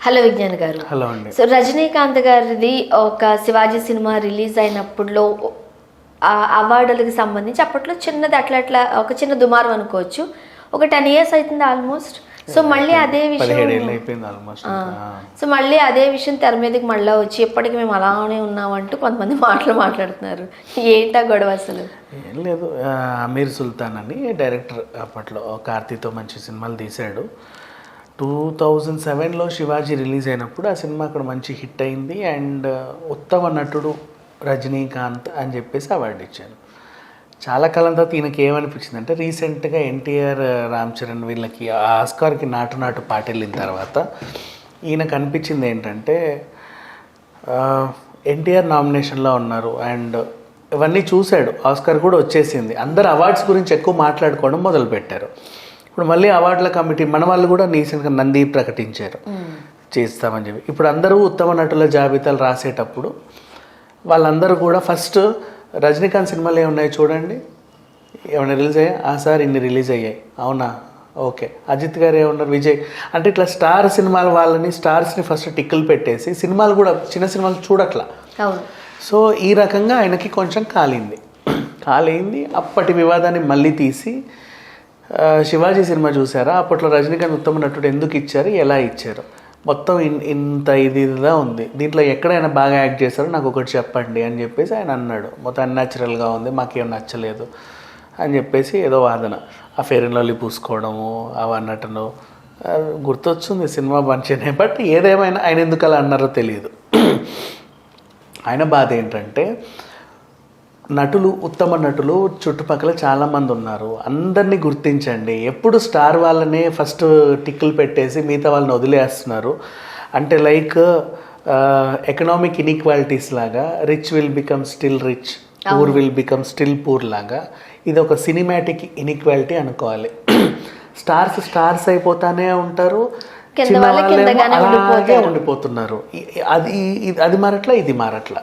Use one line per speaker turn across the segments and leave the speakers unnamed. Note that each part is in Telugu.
హలో విజ్ఞాన్ గారు.
హలో అండి.
సో రజనీకాంత్ గారిది ఒక శివాజీ సినిమా రిలీజ్ అయినప్పుడులో ఆ అవార్డులకు సంబంధించి అప్పట్లో చిన్నది అట్లా ఒక చిన్న దుమారం అనుకోవచ్చు. ఒక 10 years అవుతుంది ఆల్మోస్ట్. సో మళ్ళీ అదే విషయం సో మళ్ళీ అదే విషయం తెర మీదకి మళ్ళీ వచ్చి ఎప్పటికీ మేము అలానే ఉన్నామంటూ కొంతమంది మాట్లాడుతున్నారు. ఏంటా గొడవ అసలు?
ఏం లేదు, అమీర్ సుల్తాన్ అని డైరెక్టర్ అప్పట్లో కార్తీతో మంచి సినిమాలు తీశాడు. 2007లో శివాజీ రిలీజ్ అయినప్పుడు ఆ సినిమా అక్కడ మంచి హిట్ అయింది. అండ్ ఉత్తమ నటుడు రజనీకాంత్ అని చెప్పేసి అవార్డు ఇచ్చాను. చాలా కాలం తర్వాత ఈయనకి ఏమనిపించింది అంటే, రీసెంట్గా ఎన్టీఆర్, రామ్ చరణ్ వీళ్ళకి ఆస్కార్కి నాటు పాట వెళ్ళిన తర్వాత ఈయనకు అనిపించింది ఏంటంటే, ఎన్టీఆర్ నామినేషన్లో ఉన్నారు అండ్ ఇవన్నీ చూశాడు, ఆస్కార్ కూడా వచ్చేసింది, అందరు అవార్డ్స్ గురించి ఎక్కువ మాట్లాడుకోవడం మొదలుపెట్టారు. ఇప్పుడు మళ్ళీ అవార్డుల కమిటీ మన వాళ్ళు కూడా రీసెంట్గా నంది ప్రకటించారు చేస్తామని చెప్పి. ఇప్పుడు అందరూ ఉత్తమ నటుల జాబితాలు రాసేటప్పుడు వాళ్ళందరూ కూడా ఫస్ట్ రజనీకాంత్ సినిమాలు ఏమున్నాయి చూడండి, ఏమైనా రిలీజ్ అయ్యాయి, సార్ ఇన్ని రిలీజ్ అయ్యాయి, అవునా, ఓకే. అజిత్ గారు ఏమన్నారు, విజయ్, అంటే ఇట్లా స్టార్ సినిమాల వాళ్ళని స్టార్స్ని ఫస్ట్ టిక్కులు పెట్టేసి సినిమాలు కూడా చిన్న సినిమాలు చూడట్లా. సో ఈ రకంగా ఆయనకి కొంచెం కాలింది. అప్పటి వివాదాన్ని మళ్ళీ తీసి శివాజీ సినిమా చూసారా, అప్పట్లో రజనీకాంత్ ఉత్తమ నటుడు ఎందుకు ఇచ్చారు, ఎలా ఇచ్చారు, మొత్తం ఇంత ఇదిగా ఉంది, దీంట్లో ఎక్కడైనా బాగా యాక్ట్ చేశారో నాకు ఒకటి చెప్పండి అని చెప్పేసి ఆయన అన్నాడు. మొత్తం అన్యాచురల్గా ఉంది, మాకేం నచ్చలేదు అని చెప్పేసి ఏదో వాదన, ఆ ఫెయిర్ అండ్ లవ్లీ పూసుకోవడము అవన్నట్టును గుర్తొచ్చింది సినిమా మంచిగానే. బట్ ఏదేమైనా ఆయన ఎందుకు అలా అన్నారో తెలియదు. ఆయన బాధ ఏంటంటే, ఉత్తమ నటులు చుట్టుపక్కల చాలామంది ఉన్నారు, అందరినీ గుర్తించండి, ఎప్పుడు స్టార్ వాళ్ళనే ఫస్ట్ టిక్కులు పెట్టేసి మిగతా వాళ్ళని వదిలేస్తున్నారు. అంటే లైక్ ఎకనామిక్ ఇన్ఈక్వాలిటీస్ లాగా, rich will become still rich, poor will become still poor లాగా, ఇది ఒక సినిమాటిక్ ఇన్ఈక్వాలిటీ అనుకోవాలి. స్టార్స్ అయిపోతానే ఉంటారు, చిన్న వాళ్ళేమో అలాగే ఉండిపోతున్నారు. అది మారట్లా, ఇది మారట్లా,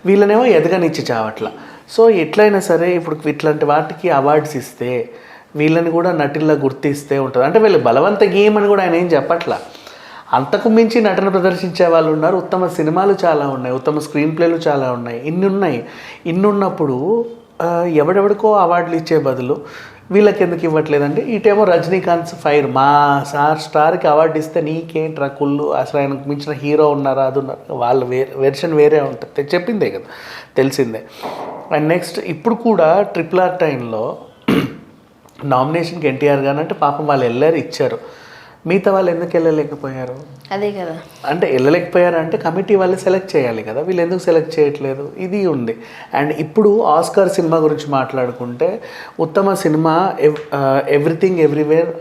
వీళ్ళనేమో ఎదగనిచ్చి చావట్లా. సో ఎట్లయినా సరే ఇప్పుడు ఇట్లాంటి వాటికి అవార్డ్స్ ఇస్తే వీళ్ళని కూడా నటుల్లా గుర్తిస్తే ఉంటుంది. అంటే వీళ్ళు బలవంత గేమ్ అని కూడా ఆయన ఏం చెప్పట్లా, అంతకు మించి నటన ప్రదర్శించే వాళ్ళు ఉన్నారు, ఉత్తమ సినిమాలు చాలా ఉన్నాయి, ఉత్తమ స్క్రీన్ ప్లేలు చాలా ఉన్నాయి, ఇన్ని ఉన్నప్పుడు ఎవడెవడికో అవార్డులు ఇచ్చే బదులు వీళ్ళకి ఎందుకు ఇవ్వట్లేదంటే, ఇటేమో రజనీకాంత్ ఫైర్, మా స్టార్కి అవార్డు ఇస్తే నీకేంట్రా కుళ్ళు, అసలు ఆయనకు మించిన హీరో ఉన్నారా, అది ఉన్నారు, వాళ్ళ వెర్షన్ వేరే ఉంటుంది, చెప్పిందే కదా, తెలిసిందే. అండ్ నెక్స్ట్ ఇప్పుడు కూడా RRR టైంలో నామినేషన్కి ఎన్టీఆర్ గారు అంటే పాపం వాళ్ళు వెళ్ళారు, ఇచ్చారు, మిగతా వాళ్ళు ఎందుకు వెళ్ళలేకపోయారు?
అదే కదా, అంటే
వెళ్ళలేకపోయారు అంటే కమిటీ వాళ్ళు సెలెక్ట్ చేయాలి కదా, వీళ్ళు ఎందుకు సెలెక్ట్ చేయట్లేదు, ఇది ఉంది. అండ్ ఇప్పుడు ఆస్కార్ సినిమా గురించి మాట్లాడుకుంటే, ఉత్తమ సినిమా ఎవ్రీథింగ్ ఎవ్రీవేర్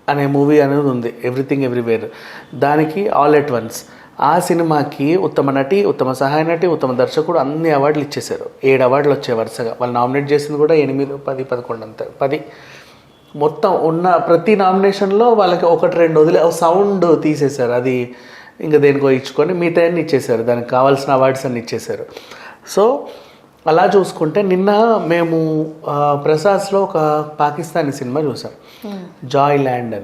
అనే మూవీ అనేది ఉంది, ఎవ్రీథింగ్ ఎవ్రీవేర్, దానికి ఆల్ ఎట్ వన్స్. ఆ సినిమాకి ఉత్తమ నటి, ఉత్తమ సహాయ నటి, ఉత్తమ దర్శకుడు అన్ని అవార్డులు ఇచ్చేశారు. 7 అవార్డులు వచ్చాయి వరుసగా. వాళ్ళు నామినేట్ చేసింది కూడా 8, 10, 11 అంతే, 10 మొత్తం ఉన్న ప్రతి నామినేషన్లో వాళ్ళకి 1-2 వదిలే సౌండ్ తీసేశారు, అది ఇంకా దేనికో ఇచ్చుకొని మిగతా అన్ని ఇచ్చేశారు, దానికి కావాల్సిన అవార్డ్స్ అన్ని ఇచ్చేశారు. సో అలా చూసుకుంటే నిన్న మేము ప్రసాద్లో ఒక పాకిస్తానీ సినిమా చూసాం, జాయ్ ల్యాండ్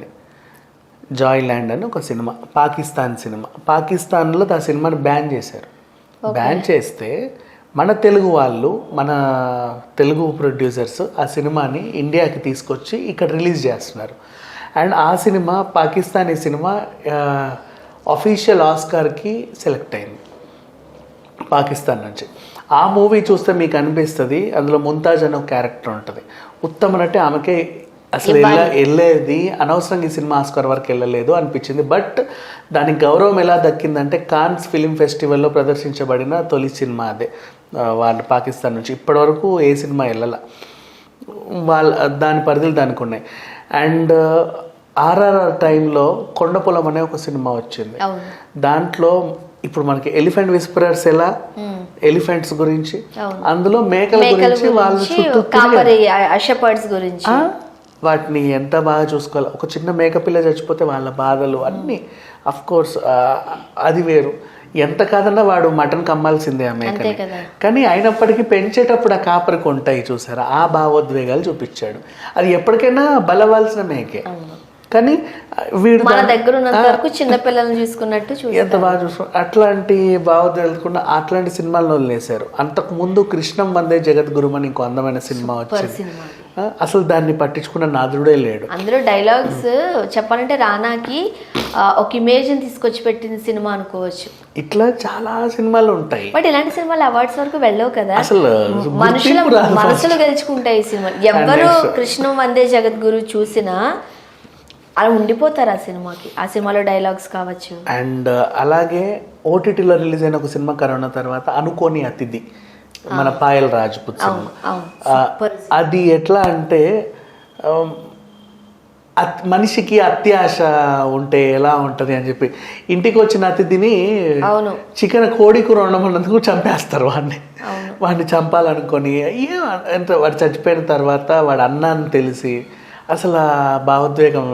అని ఒక సినిమా, పాకిస్తాన్ సినిమా. పాకిస్తాన్లో ఆ సినిమాని బ్యాన్ చేశారు. బ్యాన్ చేస్తే మన తెలుగు వాళ్ళు, మన తెలుగు ప్రొడ్యూసర్స్ ఆ సినిమాని ఇండియాకి తీసుకొచ్చి ఇక్కడ రిలీజ్ చేస్తున్నారు. అండ్ ఆ సినిమా, పాకిస్తానీ సినిమా అఫీషియల్ ఆస్కార్కి సెలెక్ట్ అయింది పాకిస్తాన్ నుంచి. ఆ మూవీ చూస్తే మీకు అనిపిస్తుంది, అందులో ముంతాజ్ అనే ఒక క్యారెక్టర్ ఉంటుంది, ఉత్తమ నటి, ఆమెకే అసలు వెళ్ళేది అనవసరంగా ఈ సినిమా ఆస్కార్ వరకు వెళ్ళలేదు అనిపించింది. బట్ దానికి గౌరవం ఎలా దక్కిందంటే, కాన్స్ ఫిలిం ఫెస్టివల్లో ప్రదర్శించబడిన తొలి సినిమా అదే, వాళ్ళు పాకిస్తాన్ నుంచి ఇప్పటివరకు ఏ సినిమా వెళ్ళాల, దాని పరిధులు దానికి ఉన్నాయి. అండ్ RRR టైంలో కొండపొలం అనే ఒక సినిమా వచ్చింది, దాంట్లో ఇప్పుడు మనకి ఎలిఫెంట్ విస్పరర్స్ ఎలా, ఎలిఫెంట్స్ గురించి, అందులో మేకల గురించి, వాళ్ళ
గురించి,
వాటిని ఎంత బాగా చూసుకోవాలి, ఒక చిన్న మేకపిల్ల చచ్చిపోతే వాళ్ళ బాధలు అన్నీ, అఫ్కోర్స్ అది వేరు, ఎంత కాదన్నా వాడు మటన్ కమ్మాల్సిందే ఆ మేకని, కానీ అయినప్పటికీ పెంచేటప్పుడు ఆ కాపరికి ఉంటాయి చూసారా, ఆ భావోద్వేగాలు చూపించాడు. అది ఎప్పటికైనా బలవాల్సిన మేకే, కానీ వీడు
మన దగ్గర ఉన్నంత వరకు చిన్న పిల్లల్ని చూసుకున్నట్టు
ఎంత బాగా చూసుకో అట్లాంటి భావోద్వేగకుండా అట్లాంటి సినిమాలను వదిలేశారు. అంతకు ముందు కృష్ణం వందే జగద్గురుం అని ఇంకో అందమైన సినిమా వచ్చింది.
సినిమా
అసలు దాన్ని పట్టించుకున్న నాదుడే లేడు.
అందులో డైలాగ్స్ చెప్పాలంటే రానాకి ఒక ఇమేజ్ తీసుకొచ్చి పెట్టిన సినిమా అనుకోవచ్చు.
ఇట్లా చాలా సినిమాలు ఉంటాయి.
బట్ ఇలాంటి సినిమాలు అవార్డ్స్ వరకు వెళ్ళవు కదా,
అసలు
మనుషుల మనసులు గెలుచుకుంటాయి ఈ సినిమా. ఎవరు కృష్ణం వందే జగద్గురు చూసినా అలా ఉండిపోతారు ఆ సినిమాకి, ఆ సినిమాలో డైలాగ్స్ కావచ్చు.
అండ్ అలాగే ఓటీటీలో రిలీజ్ అయిన ఒక సినిమా కరోనా తర్వాత అనుకోని అతిథి, మన పాయల్ రాజ్పుత్ సినిమా. అది ఎట్లా అంటే మనిషికి అత్యాశ ఉంటే ఎలా ఉంటది అని చెప్పి ఇంటికి వచ్చిన అతిథిని చికెన్ కోడి కూర వండమన్నందుకు చంపేస్తారు వాడిని చంపాలనుకొని. ఎంత వాడు చచ్చిపోయిన తర్వాత వాడు అన్నాన్ని తెలిసి అసలు ఆ భావోద్వేగం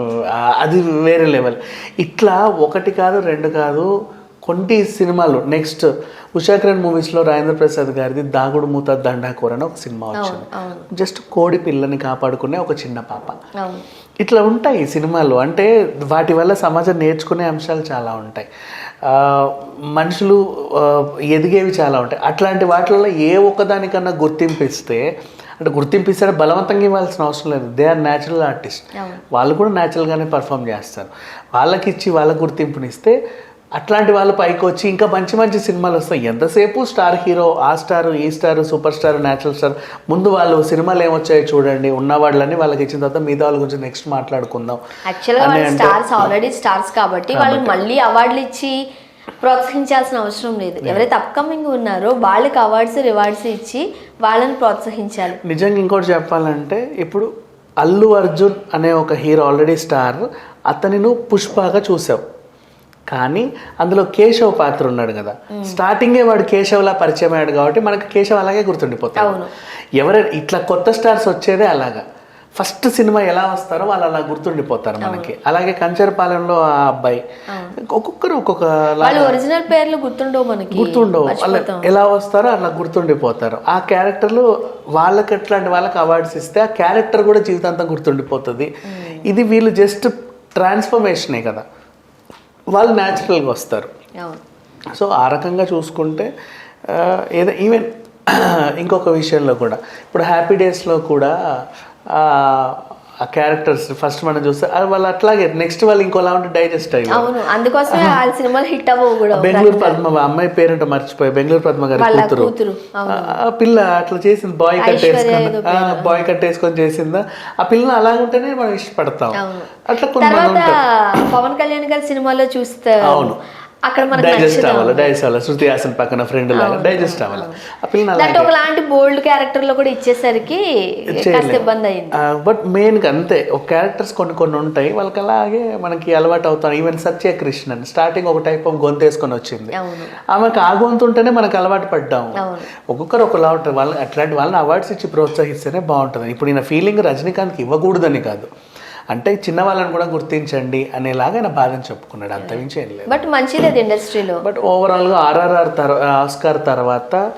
అది వేరే లెవెల్. ఇట్లా ఒకటి కాదు రెండు కాదు కొన్ని సినిమాలు. నెక్స్ట్ ఉషాకిరణ్ మూవీస్లో రాజేంద్ర ప్రసాద్ గారిది దాగుడు మూత దండాకూర అని ఒక సినిమా వచ్చింది. జస్ట్ కోడి పిల్లని కాపాడుకునే ఒక చిన్న పాప. ఇట్లా ఉంటాయి సినిమాలు. అంటే వాటి వల్ల సమాజం నేర్చుకునే అంశాలు చాలా ఉంటాయి, మనుషులు ఎదిగేవి చాలా ఉంటాయి. అట్లాంటి వాటిల్లో ఏ ఒక్కదానికన్నా గుర్తింపు ఇస్తే, అంటే గుర్తింపు ఇస్తే బలవంతంగా ఇవ్వాల్సిన అవసరం లేదు. దే ఆర్ న్యాచురల్ ఆర్టిస్ట్, వాళ్ళు కూడా న్యాచురల్గానే పర్ఫామ్ చేస్తారు. వాళ్ళకి ఇచ్చి వాళ్ళ గుర్తింపునిస్తే అట్లాంటి వాళ్ళు పైకి వచ్చి ఇంకా మంచి మంచి సినిమాలు వస్తాయి. ఎంతసేపు స్టార్ హీరో, ఆ స్టార్, ఈ star, super star, natural star. ముందు వాళ్ళు సినిమాలు ఏమొచ్చాయో చూడండి, ఉన్న వాళ్ళని వాళ్ళకి ఇచ్చిన తర్వాత మిగతా వాళ్ళ గురించి నెక్స్ట్ మాట్లాడుకుందాం.
యాక్చువల్గా స్టార్స్ ఆల్రెడీ స్టార్స్ కాబట్టి వాళ్ళు మళ్ళీ అవార్డులు ఇచ్చి ప్రోత్సహించాల్సిన అవసరం లేదు. ఎవరైతే అప్కమింగ్ ఉన్నారో వాళ్ళకి అవార్డ్స్ రివార్డ్స్ ఇచ్చి వాళ్ళని ప్రోత్సహించాలి.
నిజంగా ఇంకోటి చెప్పాలంటే, ఇప్పుడు అల్లు అర్జున్ అనే ఒక హీరో ఆల్రెడీ స్టార్, అతని నువ్వు పుష్పగా చూసావు, కానీ అందులో కేశవ్ పాత్ర ఉన్నాడు కదా, స్టార్టింగే వాడు కేశవ్లా పరిచయం అయ్యాడు కాబట్టి మనకు కేశవ్ అలాగే గుర్తుండిపోతాడు. ఎవరైనా ఇట్లా కొత్త స్టార్స్ వచ్చేదే అలాగా, ఫస్ట్ సినిమా ఎలా వస్తారో వాళ్ళు అలా గుర్తుండిపోతారు మనకి. అలాగే కంచరపాలెంలో ఆ అబ్బాయి, ఒక్కొక్కరు ఒక్కొక్క
ఒరిజినల్ పేర్లు గుర్తుండవు మనకి,
గుర్తుండవు. వాళ్ళు ఎలా వస్తారో అలా గుర్తుండిపోతారు. ఆ క్యారెక్టర్లు వాళ్ళకి అట్లాంటి వాళ్ళకి అవార్డ్స్ ఇస్తే ఆ క్యారెక్టర్ కూడా జీవితాంతం గుర్తుండిపోతుంది. ఇది వీళ్ళు జస్ట్ ట్రాన్స్ఫర్మేషనే కదా, వాళ్ళు న్యాచురల్గా వస్తారు. సో ఆ రకంగా చూసుకుంటే ఏదో ఈవెన్ ఇంకొక విషయంలో కూడా, ఇప్పుడు హ్యాపీ డేస్లో కూడా ఆ క్యారెక్టర్స్ ఫస్ట్ మనం చూస్తే వాళ్ళు అట్లాగే నెక్స్ట్ వాళ్ళు ఇంకోలా ఉంటే డైజెస్ట్ అయ్యి.
అందుకోసమే ఆ సినిమాలు హిట్ అవ్వవు కూడా.
బెంగళూరు పద్మ అమ్మాయి పేరంట మర్చిపోయి, బెంగళూరు పద్మ గారి కూతురు, ఆ పిల్ల అట్లా చేసింది, బాయ్ కట్టేసుకొని చేసిందా. ఆ పిల్లని అలాగుంటేనే మనం ఇష్టపడతాం. అట్లా కొంతమంది
పవన్ కళ్యాణ్ గారి సినిమాలో చూస్తే అవును అక్కడ
డైజెస్ట్ అవ్వాలి, శృతి హాసన్ పక్కన ఫ్రెండ్ లాగా డైజెస్ట్ అవ్వాలి. ఆ పిల్లని
ఒకలాంటి బోల్డ్ క్యారెక్టర్ లో కూడా ఇచ్చేసరికి ఇబ్బంది అయింది.
బట్ మెయిన్ గా అంతే, ఒక క్యారెక్టర్స్ కొన్ని ఉంటాయి వాళ్ళకి అలాగే మనకి అలవాటు అవుతాం. ఈవెన్ సత్యకృష్ణన్ స్టార్టింగ్ ఒక టైప్ ఆఫ్ గొంతు వేసుకొని వచ్చింది, ఆమెకు ఆ గొంతు ఉంటేనే మనకు అలవాటు పడ్డాము. ఒక్కొక్కరు ఒకలా ఉంటారు. వాళ్ళని అట్లాంటి వాళ్ళని అవార్డ్స్ ఇచ్చి ప్రోత్సహిస్తేనే బాగుంటుంది. ఇప్పుడు ఈయన ఫీలింగ్ రజనీకాంత్కి ఇవ్వకూడదని కాదు, అంటే చిన్న వాళ్ళని కూడా గుర్తించండి అనేలాగా ఆయన బాధని చెప్పుకున్నాడు, అంతమించి ఏం లేదు.
బట్ మంచిది ఇండస్ట్రీలో.
బట్ ఓవరాల్గా ఆర్ఆర్ఆర్ ఆస్కార్ తర్వాత